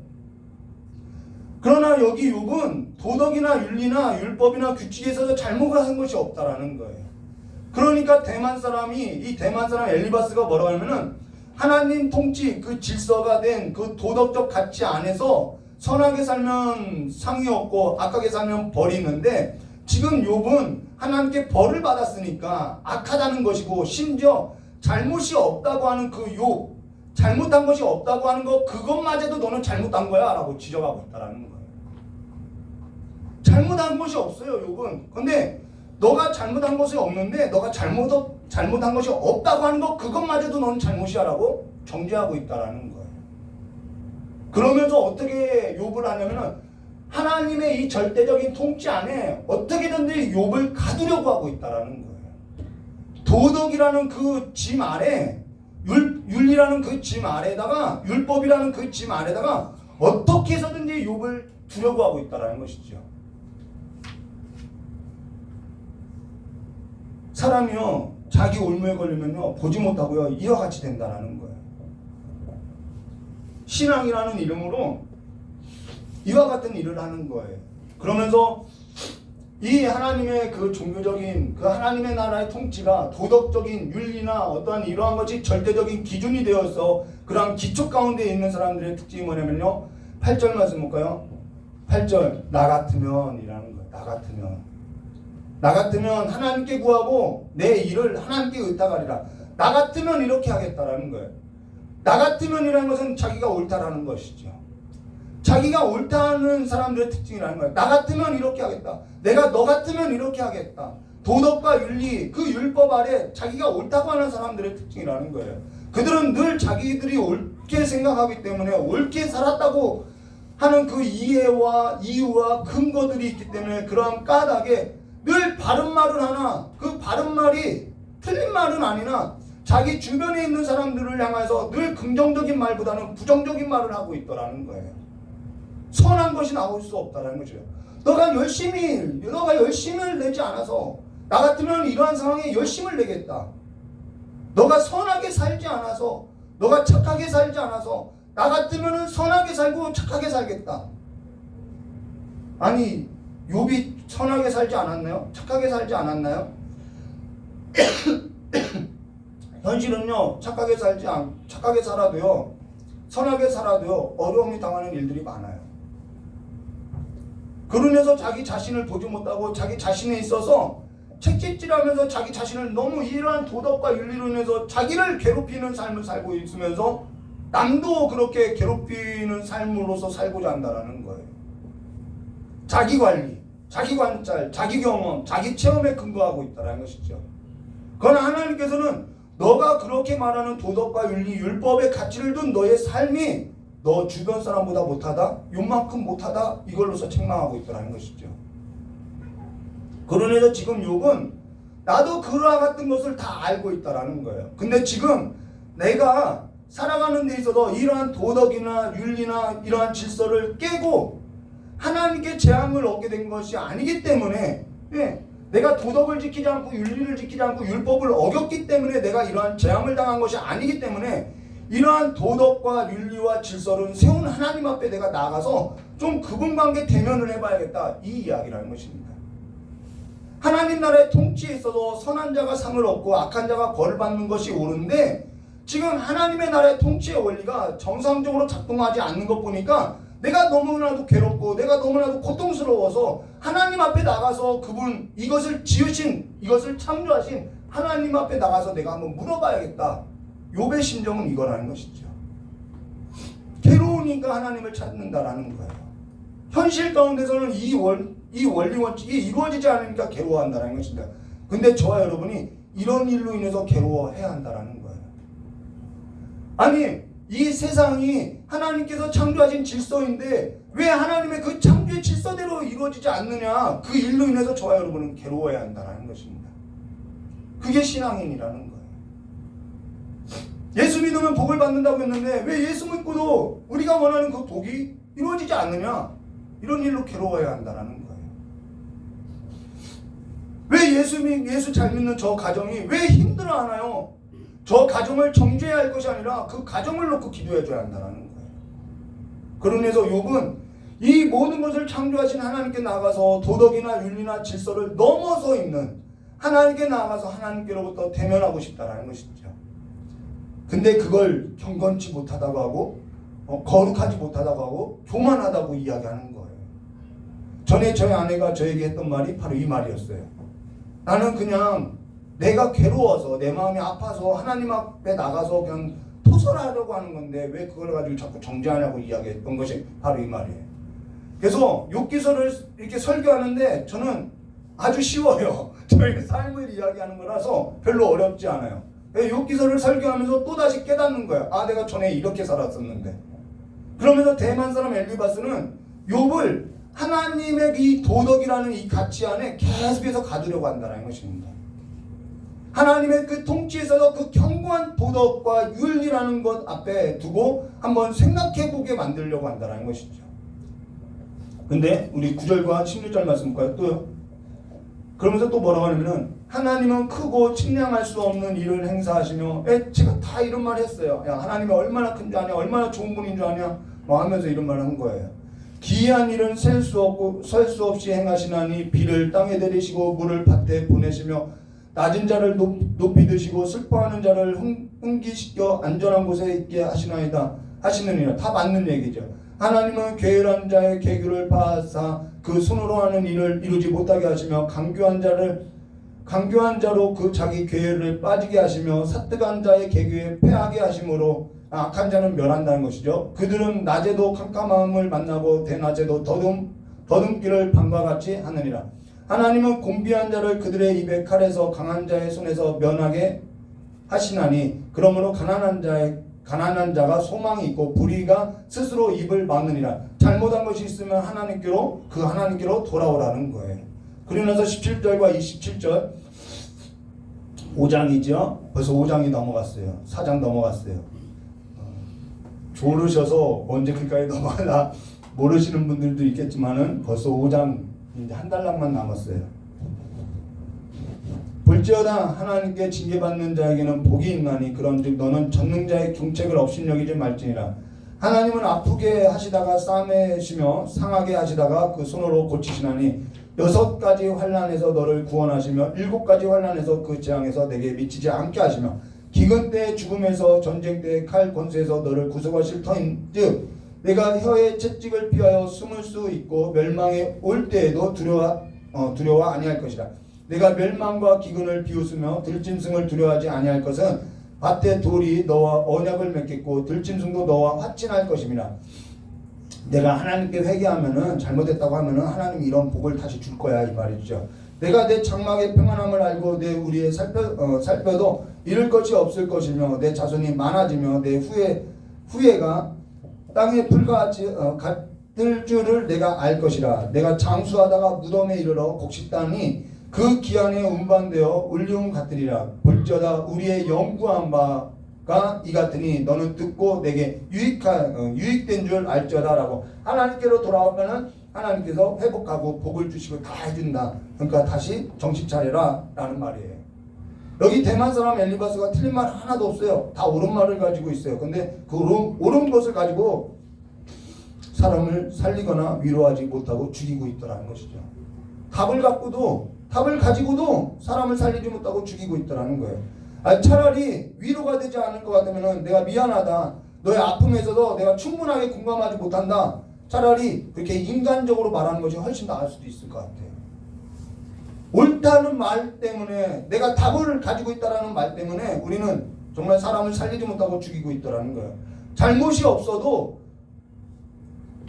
Speaker 3: 그러나 여기 욥은 도덕이나 윤리나 율법이나 규칙에 있어서 잘못을 한 것이 없다라는 거예요. 그러니까 대만 사람 엘리바스가 뭐라고 하냐면은 하나님 통치 그 질서가 된 그 도덕적 가치 안에서 선하게 살면 상이 없고 악하게 살면 벌이 있는데 지금 욥은 하나님께 벌을 받았으니까 악하다는 것이고 심지어 잘못이 없다고 하는 그 욥 잘못한 것이 없다고 하는 거 그것마저도 너는 잘못한 거야 라고 지적하고 있다라는 거예요. 잘못한 것이 없어요 욥은. 근데 너가 잘못한 것이 없는데 너가 잘못한 것이 없다고 하는 거 그것마저도 너는 잘못이야 라고 정죄하고 있다라는 거예요. 그러면서 어떻게 욥을 하냐면은 하나님의 이 절대적인 통치 안에 어떻게든지 욥을 가두려고 하고 있다라는 거예요. 도덕이라는 그 짐 아래 윤리라는 그 짐 아래다가 율법이라는 그 짐 아래다가 어떻게 해서든지 욥을 두려고 하고 있다라는 것이죠. 사람이요 자기 올무에 걸리면요 보지 못하고요 이와 같이 된다라는 거예요. 신앙이라는 이름으로 이와 같은 일을 하는 거예요. 그러면서 이 하나님의 그 종교적인 그 하나님의 나라의 통치가 도덕적인 윤리나 어떠한 이러한 것이 절대적인 기준이 되어서 그러한 기초 가운데 있는 사람들의 특징이 뭐냐면요 8절 말씀 볼까요? 8절 나 같으면 이라는 거예요. 나 같으면 하나님께 구하고 내 일을 하나님께 의탁하리라. 나 같으면 이렇게 하겠다라는 거예요. 나 같으면 이라는 것은 자기가 옳다라는 것이죠. 자기가 옳다는 사람들의 특징이라는 거예요. 나 같으면 이렇게 하겠다. 내가 너 같으면 이렇게 하겠다. 도덕과 윤리, 그 율법 아래 자기가 옳다고 하는 사람들의 특징이라는 거예요. 그들은 늘 자기들이 옳게 생각하기 때문에 옳게 살았다고
Speaker 4: 하는 그 이해와 이유와 근거들이 있기 때문에 그러한 까닭에 늘 바른 말은 하나 그 바른 말이 틀린 말은 아니나 자기 주변에 있는 사람들을 향해서 늘 긍정적인 말보다는 부정적인 말을 하고 있더라는 거예요. 선한 것이 나올 수 없다는 거죠. 너가 열심을 내지 않아서 나 같으면 이러한 상황에 열심을 내겠다. 너가 선하게 살지 않아서 너가 착하게 살지 않아서 나 같으면 선하게 살고 착하게 살겠다. 아니 욥이 선하게 살지 않았나요? 착하게 살지 않았나요? 현실은요 착하게 살아도요 선하게 살아도요 어려움이 당하는 일들이 많아요. 그러면서 자기 자신을 보지 못하고 자기 자신에 있어서 책짓질하면서 자기 자신을 너무 이러한 도덕과 윤리로 인해서 자기를 괴롭히는 삶을 살고 있으면서 남도 그렇게 괴롭히는 삶으로서 살고자 한다는 거예요. 자기 관리, 자기 관찰, 자기 경험, 자기 체험에 근거하고 있다는 것이죠. 그러나 하나님께서는 너가 그렇게 말하는 도덕과 윤리, 율법의 가치를 둔 너의 삶이 너 주변 사람보다 못하다? 요만큼 못하다? 이걸로서 책망하고 있다는 것이죠. 그러면서 지금 욥은 나도 그와 같은 것을 다 알고 있다는 거예요. 근데 지금 내가 살아가는 데 있어서 이러한 도덕이나 윤리나 이러한 질서를 깨고 하나님께 재앙을 얻게 된 것이 아니기 때문에 내가 도덕을 지키지 않고 윤리를 지키지 않고 율법을 어겼기 때문에 내가 이러한 재앙을 당한 것이 아니기 때문에 이러한 도덕과 윤리와 질서를 세운 하나님 앞에 내가 나가서 좀 그분관계 대면을 해봐야겠다 이 이야기라는 것입니다. 하나님 나라의 통치에 있어서 선한 자가 상을 얻고 악한 자가 벌을 받는 것이 옳은데 지금 하나님의 나라의 통치의 원리가 정상적으로 작동하지 않는 것 보니까 내가 너무나도 괴롭고 내가 너무나도 고통스러워서 하나님 앞에 나가서 그분 이것을 지으신 이것을 창조하신 하나님 앞에 나가서 내가 한번 물어봐야겠다. 욥의 심정은 이거라는 것이죠. 괴로우니까 하나님을 찾는다라는 거예요. 현실 가운데서는 이 원리 원칙이 이루어지지 않으니까 괴로워한다는 것입니다. 근데 저와 여러분이 이런 일로 인해서 괴로워해야 한다는 거예요. 아니 이 세상이 하나님께서 창조하신 질서인데 왜 하나님의 그 창조의 질서대로 이루어지지 않느냐 그 일로 인해서 저와 여러분은 괴로워해야 한다는 것입니다. 그게 신앙인이라는 거예요. 예수 믿으면 복을 받는다고 했는데 왜 예수 믿고도 우리가 원하는 그 복이 이루어지지 않느냐 이런 일로 괴로워해야 한다는 거예요. 왜 예수 잘 믿는 저 가정이 왜 힘들어하나요? 저 가정을 정죄해야 할 것이 아니라 그 가정을 놓고 기도해줘야 한다는 거예요. 그러면서 욥은 이 모든 것을 창조하신 하나님께 나가서 도덕이나 윤리나 질서를 넘어서 있는 하나님께 나가서 하나님께로부터 대면하고 싶다는 것이죠. 근데 그걸 경건치 못하다고 하고 거룩하지 못하다고 하고 교만하다고 이야기하는 거예요. 전에 저희 아내가 저에게 했던 말이 바로 이 말이었어요. 나는 그냥 내가 괴로워서 내 마음이 아파서 하나님 앞에 나가서 그냥 토설하려고 하는 건데 왜 그걸 가지고 자꾸 정죄하냐고 이야기했던 것이 바로 이 말이에요. 그래서 욥기서를 이렇게 설교하는데 저는 아주 쉬워요. 저희 삶을 이야기하는 거라서 별로 어렵지 않아요. 욥기서를 설교하면서 또다시 깨닫는 거예요. 아 내가 전에 이렇게 살았었는데. 그러면서 대만 사람 엘리바스는 욥을 하나님의 이 도덕이라는 이 가치 안에 계속해서 가두려고 한다는 것입니다. 하나님의 그 통치에서 그 견고한 도덕과 윤리라는 것 앞에 두고 한번 생각해보게 만들려고 한다는 것이죠. 근데 우리 9절과 16절 말씀 볼까요? 또요. 그러면서 또 뭐라고 하냐면은 하나님은 크고 측량할 수 없는 일을 행사하시며 제가 다 이런 말 했어요. 야 하나님이 얼마나 큰 줄 아냐 얼마나 좋은 분인 줄 아냐 하면서 이런 말 한 거예요. 기이한 일은 셀 수 없이 행하시나니 비를 땅에 내리시고 물을 밭에 보내시며 낮은 자를 높이 드시고 슬퍼하는 자를 흥기시켜 안전한 곳에 있게 하시느니라. 다 맞는 얘기죠. 하나님은 괴열한 자의 계교를 파하사 그 손으로 하는 일을 이루지 못하게 하시며 강교한 자로 그 자기 괴열을 빠지게 하시며 사뜨간 자의 계교에 패하게 하심으로 악한 자는 멸한다는 것이죠. 그들은 낮에도 캄캄함을 만나고 대낮에도 더듬기를 밤과 같이 하느니라. 하나님은 곤비한 자를 그들의 입에 칼에서 강한 자의 손에서 면하게 하시나니 그러므로 가난한 자의 가난한 자가 소망이 있고 불의가 스스로 입을 막느니라. 잘못한 것이 있으면 하나님께로 돌아오라는 거예요. 그러면서 17절과 27절 5장이죠. 벌써 5장이 넘어갔어요. 4장 넘어갔어요. 조르셔서 언제 그까지 넘어가나 모르시는 분들도 있겠지만은 벌써 5장 이제 한 달락만 남았어요. 볼지어다 하나님께 징계받는 자에게는 복이 있나니 그런즉 너는 전능자의 경책을 업신여기지 말지니라. 하나님은 아프게 하시다가 싸매시며 상하게 하시다가 그 손으로 고치시나니 6가지 환난에서 너를 구원하시며 7가지 환난에서 그 재앙에서 내게 미치지 않게 하시며 기근 때의 죽음에서 전쟁 때의 칼 권세에서 너를 구속하실 터인즉 내가 혀의 채찍을 피하여 숨을 수 있고 멸망에 올 때에도 두려워 아니할 것이라. 내가 멸망과 기근을 비웃으며 들짐승을 두려워하지 아니할 것은 밭의 돌이 너와 언약을 맺겠고 들짐승도 너와 화친할 것임이라. 내가 하나님께 회개하면은 잘못했다고 하면은 하나님이 이런 복을 다시 줄 거야 이 말이죠. 내가 내 장막의 평안함을 알고 내 우리의 살펴도 잃을 것이 없을 것이며 내 자손이 많아지며 내 후예가 땅의 풀과 같을 줄을 내가 알 것이라. 내가 장수하다가 무덤에 이르러 곡식단이 그 기한에 운반되어 울리움 같으리라. 볼지어다 우리의 연구한 바가 이 같으니 너는 듣고 내게 유익된 줄 알지어다라고. 하나님께로 돌아오면은 하나님께서 회복하고 복을 주시고 다 해준다. 그러니까 다시 정신 차려라 라는 말이에요. 여기 대만 사람 엘리바스가 틀린 말 하나도 없어요. 다 옳은 말을 가지고 있어요. 근데 그 옳은 것을 가지고 사람을 살리거나 위로하지 못하고 죽이고 있더라는 것이죠. 답을 가지고도 사람을 살리지 못하고 죽이고 있더라는 거예요. 차라리 위로가 되지 않을 것 같으면 내가 미안하다. 너의 아픔에서도 내가 충분하게 공감하지 못한다. 차라리 그렇게 인간적으로 말하는 것이 훨씬 나을 수도 있을 것 같아요. 옳다는 말 때문에 내가 답을 가지고 있다는 말 때문에 우리는 정말 사람을 살리지 못하고 죽이고 있더라는 거예요. 잘못이 없어도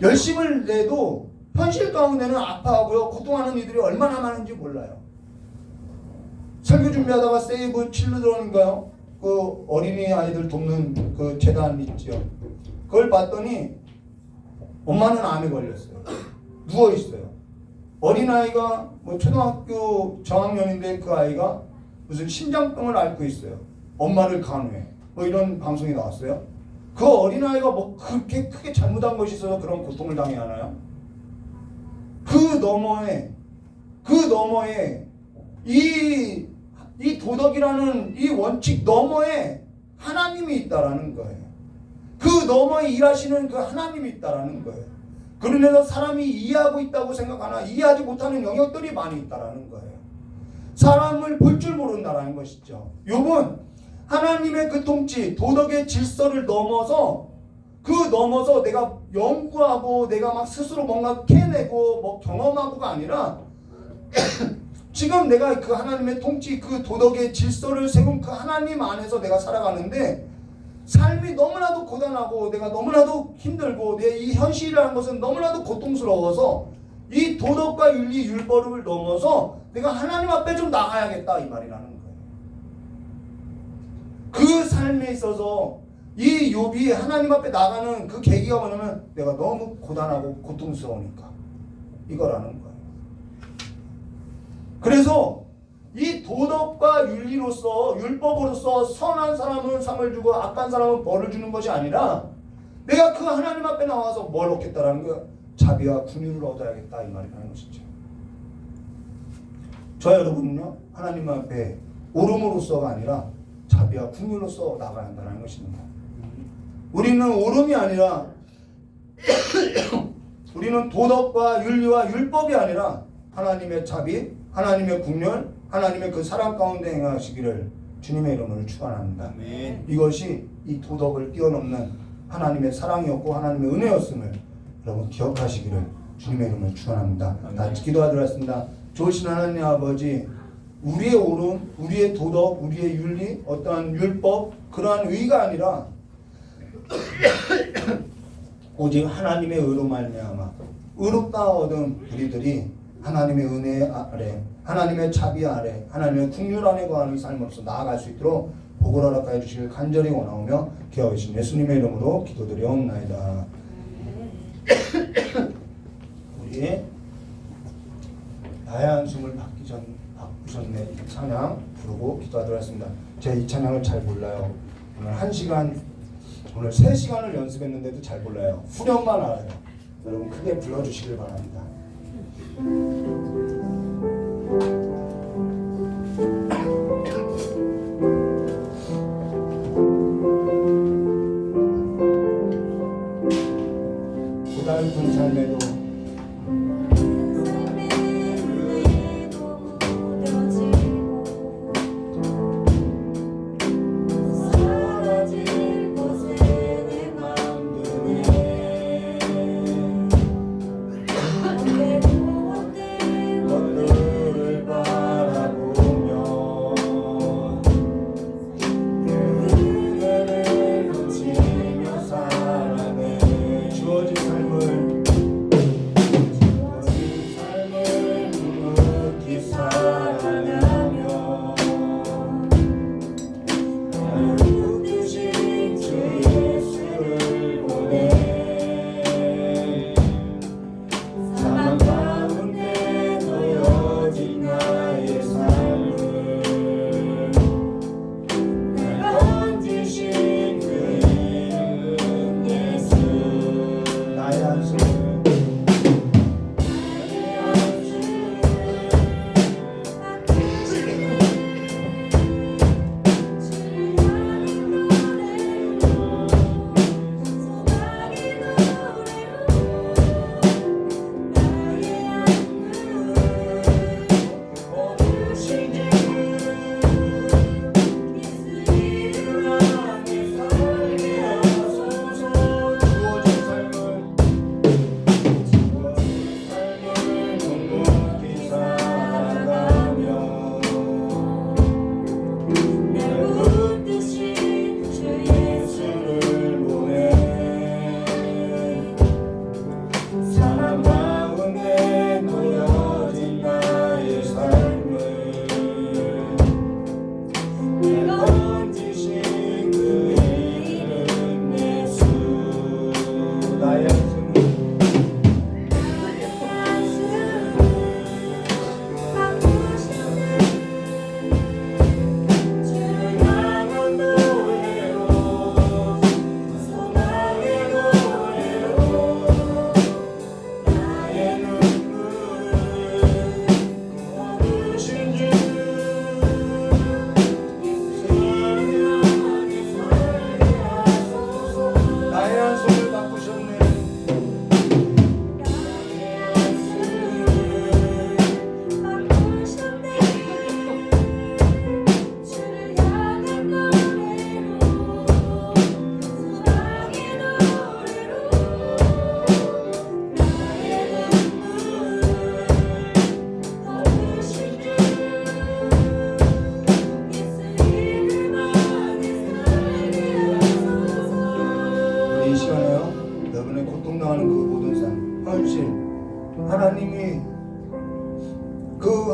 Speaker 4: 열심을 내도 현실 가운데는 아파하고요. 고통하는 이들이 얼마나 많은지 몰라요. 설교 준비하다가 세이브 칠드런인가요? 그 어린이 아이들 돕는 그 재단 있죠. 그걸 봤더니 엄마는 암에 걸렸어요. 누워 있어요. 어린아이가 뭐 초등학교 저학년인데 그 아이가 무슨 심장병을 앓고 있어요. 엄마를 간호해. 뭐 이런 방송이 나왔어요. 그 어린아이가 뭐 그렇게 크게 잘못한 것이 있어서 그런 고통을 당해야 하나요? 그 너머에 이 도덕이라는 이 원칙 너머에 하나님이 있다라는 거예요. 그 너머에 일하시는 그 하나님이 있다라는 거예요. 그러면서 사람이 이해하고 있다고 생각하나 이해하지 못하는 영역들이 많이 있다라는 거예요. 사람을 볼 줄 모른다라는 것이죠. 욥은 하나님의 그 통치, 도덕의 질서를 넘어서 내가 연구하고 내가 막 스스로 뭔가 캐내고 뭐 경험하고가 아니라 지금 내가 그 하나님의 통치, 그 도덕의 질서를 세운 그 하나님 안에서 내가 살아가는데 삶이 너무나도 고단하고 내가 너무나도 힘들고 내 이 현실이라는 것은 너무나도 고통스러워서 이 도덕과 윤리, 율법을 넘어서 내가 하나님 앞에 좀 나가야겠다 이 말이라는 거예요. 그 삶에 있어서 이 욥이 하나님 앞에 나가는 그 계기가 뭐냐면 내가 너무 고단하고 고통스러우니까 이거라는 거예요. 그래서 이 도덕과 윤리로서 율법으로서 선한 사람은 상을 주고 악한 사람은 벌을 주는 것이 아니라 내가 그 하나님 앞에 나와서 뭘 얻겠다라는 거야. 자비와 긍휼을 얻어야겠다 이 말이라는 것이죠. 저 여러분은요 하나님 앞에 옳음으로서가 아니라 자비와 긍휼로서 나가야 한다는 것입니다. 우리는 옳음이 아니라 우리는 도덕과 윤리와 율법이 아니라 하나님의 자비, 하나님의 긍휼, 하나님의 그 사랑 가운데 행하시기를 주님의 이름으로 축원합니다. 이것이 이 도덕을 뛰어넘는 하나님의 사랑이었고 하나님의 은혜였음을 여러분 기억하시기를 주님의 이름으로 축원합니다. 다 기도하도록 하겠습니다. 좋으신 하나님 아버지, 우리의 옳음, 우리의 도덕, 우리의 윤리, 어떠한 율법 그러한 의가 아니라 오직 하나님의 의로 말미암아 의롭다 얻은 우리들이 하나님의 은혜 아래, 하나님의 자비 아래, 하나님의 긍휼 안에 거하는 삶으로서 나아갈 수 있도록
Speaker 3: 복을 허락하여 주시길 간절히 원하오며 귀하오신 예수님의 이름으로 기도드리옵나이다. 우리 나의 한숨을 바꾸셨네 이 찬양 부르고 기도하도록 하겠습니다. 제가 이 찬양을 잘 몰라요. 오늘 3시간을 연습했는데도 잘 몰라요. 후렴만 알아요. 여러분 크게 불러주시길 바랍니다. 고달픈 삶에도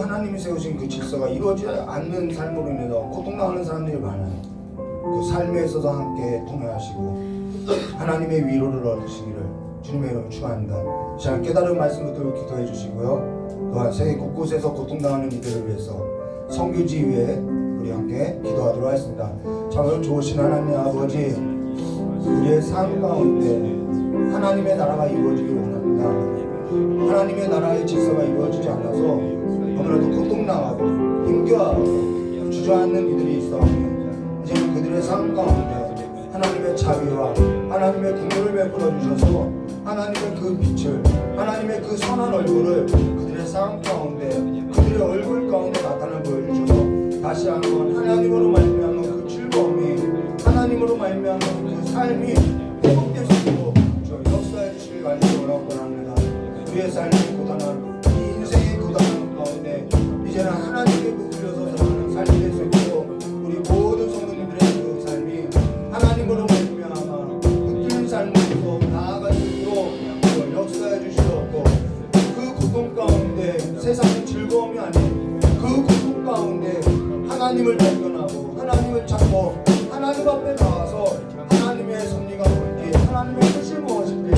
Speaker 3: 하나님이 세우신 그 질서가 이루어지지 않는 삶으로 인해서 고통당하는 사람들이 많아요. 그 삶에 있어서 함께 통해하시고 하나님의 위로를 얻으시기를 주님의 이름으로 축원합니다. 자, 깨달은 말씀 붙들고 기도해 주시고요. 또한 세계 곳곳에서 고통당하는 이들을 위해서 선교지 위에 우리 함께 기도하도록 하겠습니다. 참 좋으신 하나님 아버지, 우리의 삶 가운데 하나님의 나라가 이루어지길 원합니다. 하나님의 나라의 질서가 이루어지지 않아서 아무래도 고통당하고 힘겨워하고 주저앉는 이들이 있어. 이제는 그들의 삶 가운데 하나님의 자비와 하나님의 긍휼을 베풀어 주셔서 하나님의 그 빛을, 하나님의 그 선한 얼굴을 그들의 삶 가운데, 그들의 얼굴 가운데 나타나 보여주셔서 다시 한번 하나님으로 말미암은 그 즐거움이, 하나님으로 말미암은 그 삶이 회복될 수 있도록 역사해 주시길 간절히 원합니다. 우리의 삶이 고단한, 이 인생의 고단한 가운데 이제는 하나님께 부풀려서 살아가는 삶이 될 수 있도록 우리 모든 성도님들의 그 삶이 하나님으로 말미암아 붙드는 삶으로 나아갈 수 있도록 역사해 주시옵고, 그 고통 가운데 세상의 즐거움이 아닌 그 고통 가운데 하나님을 발견하고
Speaker 4: 하나님을 찾고 하나님 앞에 나와서 하나님의 섭리가 뭔지 하나님의 뜻이 무엇인지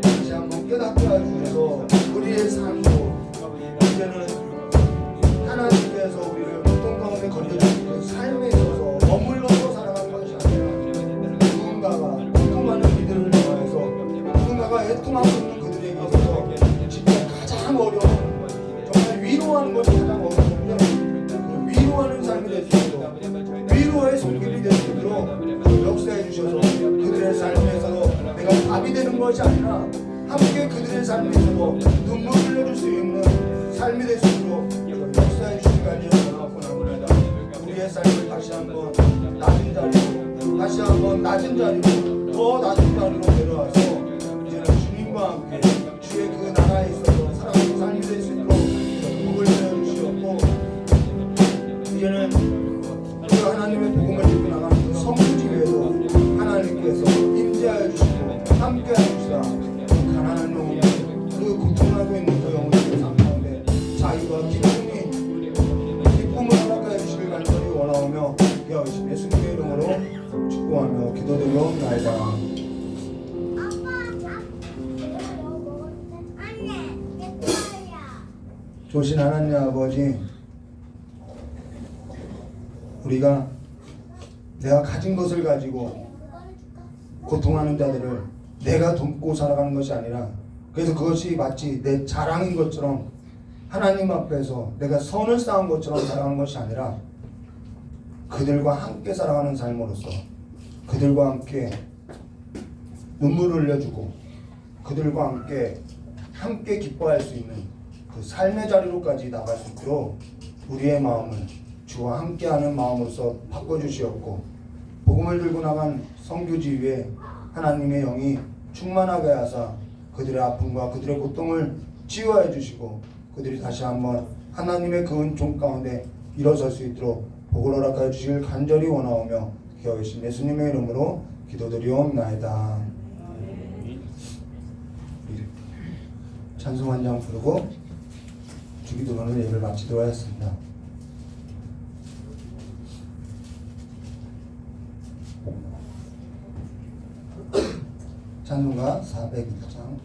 Speaker 4: 다시 한번 깨닫게 해주셔서 우리의 삶도 이제는 하나님께서 우리를 고통 가운데 건져주신 그 삶에 있어서 머물러서 살아가는 것이 아니라 누군가가 고통하는 이들을 통해서 누군가가 애통하고 있는 그들에게 있어서 진짜 가장 어려운 정말 위로하는 것이 가장 어려운데 그 위로하는 삶이 될 수 있도록 위로의 손길이 될 수 있도록 역사해 주셔서 그들의 삶에서 내가 답이 되는 것이 아니라 함께 그들의 삶에서도 눈물을 흘려줄 수 있는 삶이 될 수 있도록 역사해 주시기 간절히 원하옵나이다. 우리의 삶을 다시 한번 낮은 자리로 다시 한번 낮은 자리로 더 낮은 자리로 내려와서 이제는 주님과 함께 주의 그 나라에 있어서 살아가는 삶이 될 수 있도록 복을 내려주시옵고 이제는 우리가 하나님의 복음을 들고 나가는 그 성수지에도 하나님께서 임재하여 주시고 함께하여 주시다. 그 가난한 영혼 그 고통하고 있는 그 영혼들의 삶 가운데 자유와 기쁨을 허락하여 주시길 간절히 원하오며 여호와 예수님의 이름으로 축복하며 기도드리옵나이다. 조신 하나님 아버지, 우리가 내가 가진 것을 가지고 고통하는 자들을 내가 돕고 살아가는 것이 아니라 그래서 그것이 마치 내 자랑인 것처럼 하나님 앞에서 내가 선을 쌓은 것처럼 살아가는 것이 아니라 그들과 함께 살아가는 삶으로서 그들과 함께 눈물을 흘려주고 그들과 함께 기뻐할 수 있는 그 삶의 자리로까지 나갈 수 있도록 우리의 마음을 주와 함께하는 마음으로서 바꿔주시옵고 복음을 들고 나간 성교지 위에 하나님의 영이 충만하게 하사 그들의 아픔과 그들의 고통을 치유하여 주시고 그들이 다시 한번 하나님의 그 은총 가운데 일어설 수 있도록 복을 허락하여 주시길 간절히 원하오며 기어계신 예수님의 이름으로 기도드리옵나이다. 찬송 한 장 부르고 주기도문을 예배를 마치도록 하겠습니다. 찬송가 410장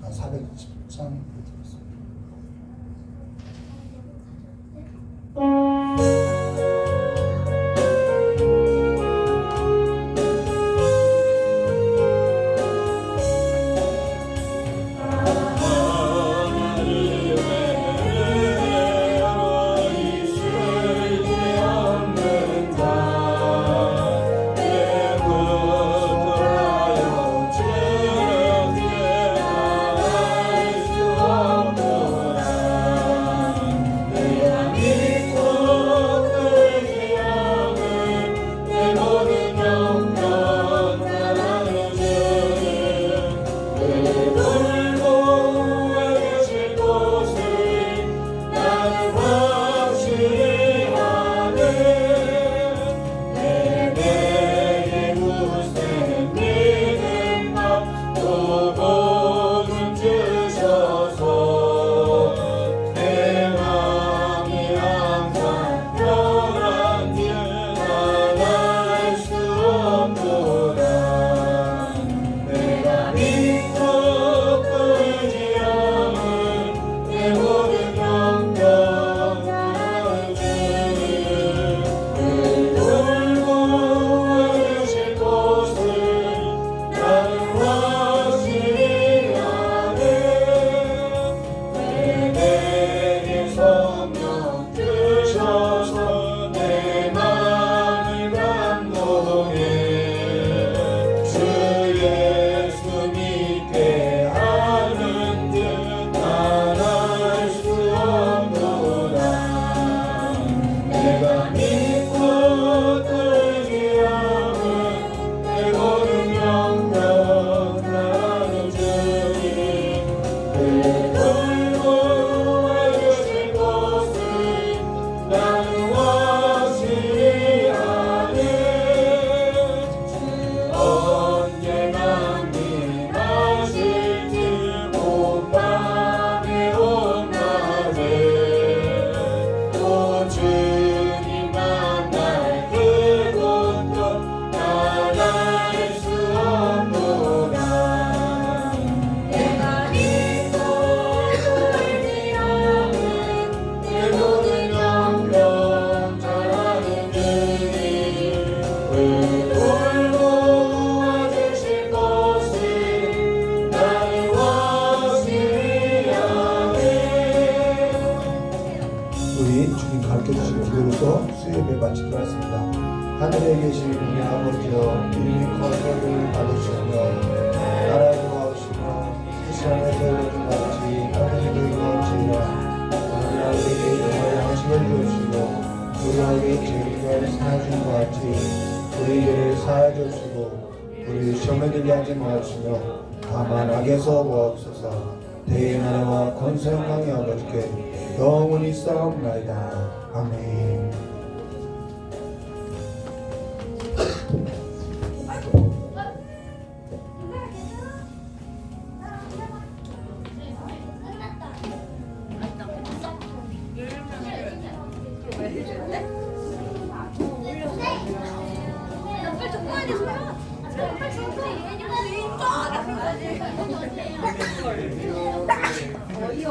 Speaker 3: 시험에 들게 하지 마옵시며 다만 악에서 구하옵소서. 대의 나라와 권세 영광의 아버지께 영원히 싸움나이다. 아멘.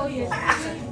Speaker 5: 어이